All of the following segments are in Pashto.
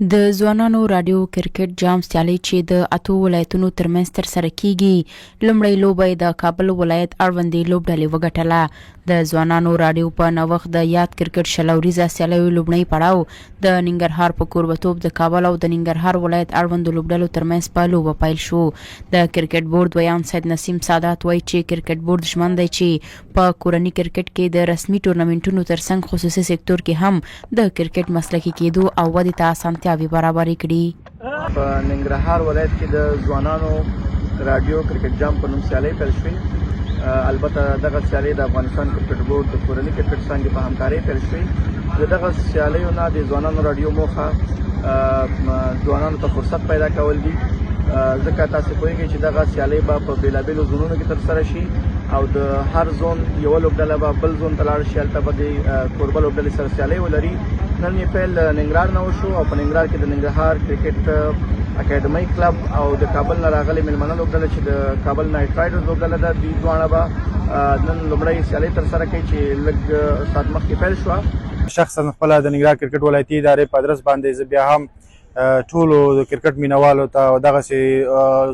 د ځوانانو راډیو کرکټ جام سیالي چې د 8 ولایتونو ترمنځ ترسره کیږي لومړی لوبه د کابل ولایت اړوندې لوبډلې وګټله. د ځوانانو راډیو په نوښت د یاد کرکټ شلوریزه سیالیو لومړی پړاو د ننګرهار په کوربتوب د کابل او د ننګرهار ولایت اړوندو لوبډلو ترمنځ په لوبه پیل شو. د کرکټ بورډ ویان سید نسیم سادات وایي چې کرکټ بورډ ژمن دی چې په کورني کرکټ کې د رسمي ټورنمنټونو ترڅنګ خصوصي سکتور کې هم د کرکټ مسلکي کېدو او ودې ته اسانتیا برابرې کړي. په ننګرهار ولایت کې د ځوانانو راډیو کرکټ جام په نوم سیالۍ پیل شوې. البته دغه سیالۍ د افغانستان کرکټ بورډ د کورني کرکټ څانګې په همکارۍ پیل شوې. د دغه سیالیو نه د ځوانانو راډیو موخه ځوانانو ته فرصت پیدا کول دي، ځکه تاسو پوهیږئ چې دغه سیالۍ به په بیلابیلو زونونو کې ترسره شي او د هر زون یو لوبډله به بل زون ته لاړ شي، هلته به د کوربه لوبډلې سره سیالۍ ولري. نن یې پیل ننګرهار نه وشو او په ننګرهار کې د ننګرهار کرکټ اکیډمي کلب او د کابل نه راغلي میلمنه لوبډله چې د کابل نایټ رایډرز لوبډله ده، دوی دواړه به نن لومړی سیالۍ ترسره کوي چې لږ ساعت مخکې پیل شوه. شخصا خپله د ننګرهار کرکټ ولایتي ادارې په ادرس باندې زه بیا هم ټولو د کرکټ مینوالو ته او دغسې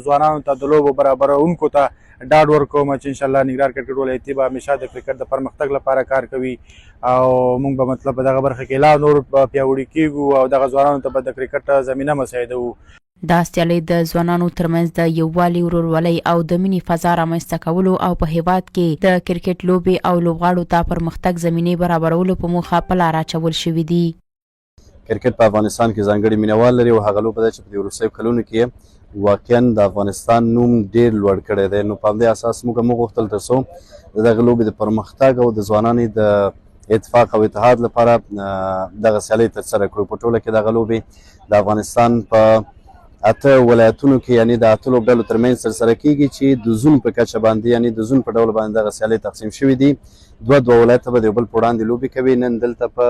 ځوانانو ته د لوبو برابرونکو ته ډاډ ورکوم چې انشاءالله ننګرهار کرکټ ولایتي به همیشه د کرکټ د پرمختګ لپاره کار کوي او موږ به مطلب په دغه برخه کې لا نور پیاوړي کیږو او دغه ځوانانو ته به د کرکټ زمینه مساعدوو. دا سیالۍ د ځوانانو ترمنځ د یووالي، ورورولۍ او د مینې فضا رامنځته کولو او په هیواد کې د کرکټ لوبې او لوبغاړو ته پرمختګ زمینې برابرولو په موخه په لاره اچول شوي دي. کرکټ په افغانستان کې ځانګړې مینوال لري او هغه لوبه ده چې په دې وروستیو کلونو کې واقعا د افغانستان نوم ډیر لوړ کړی دی. نو په همدې اساس موږ هم وغوښتل تر څو د دغه لوبې د پرمختګ او د ځوانانو د اتفاق او اتحاد لپاره دغه سیالۍ ترسره کړو. په ټوله کې دغه لوبې د افغانستان په 8 ولایتونو کې یعنې د 8 لوبډلو ترمنځ ترسره کیږي چې د زون په کچه باندې یعنې د زون په ډول باندې دغه سیالۍ تقسیم شوي دي. دوه ولایته به د یو بل په وړاندې لوبې کوي. نن دلته په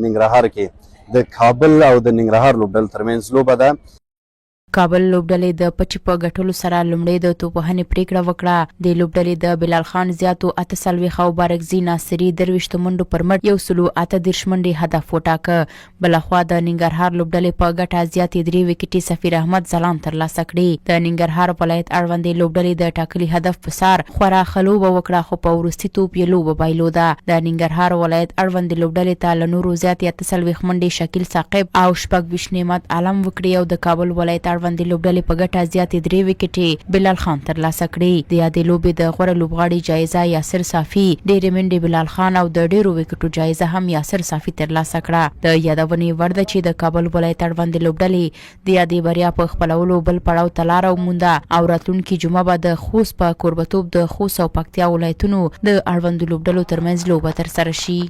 ننګرهار کې د کابل او د ننګرهار لوبډلو ترمنځ لوبه ده. کابل لوبډلې د پچې په ګټلو سره لومړی د توپوهنې پریکړه وکړه. د لوبډلې د بلال خان زیاتو 48 او بارکزي ناصري 23 منډو پر مټ 138 منډې هدف وټاکه. بلخوا د ننګرهار لوبډلې په ګټه زیاتې 3 وکټې سفیر احمد ځلان ترلاسه کړې. د ننګرهار ولایت اړوندې لوبډلې د ټاکلي هدف په سار خورا ښه لوبه وکړه، خو په وروستي توپ یې لوبه بایلوده. د ننګرهار ولایت اړوندې لوبډلې ته له نورو زیاتې 48 منډې شکیل ثاقب او 26 نعمت عالم وکړې او د کابل ولایت اړوندې لوبډلې په ګټه زیاتې 3 وکټې بلال خان ترلاسه کړې. د یادې لوبې د غوره لوبغاړي جایزه یاسر صافي، ډېرې منډې بلال خان او د ډېرو وکټو جایزه هم یاسر صافي ترلاسه کړه. د یادونې وړ ده چې د کابل ولایت اړوندې لوبډلې د یادې بریا په خپلولو بل پړاو ته لاره ومونده او راتلونکي جمعه به د خوست په کوربتوب د خوست او پکتیا ولایتونو د اړوندو لوبډلو ترمنځ لوبه ترسره شي.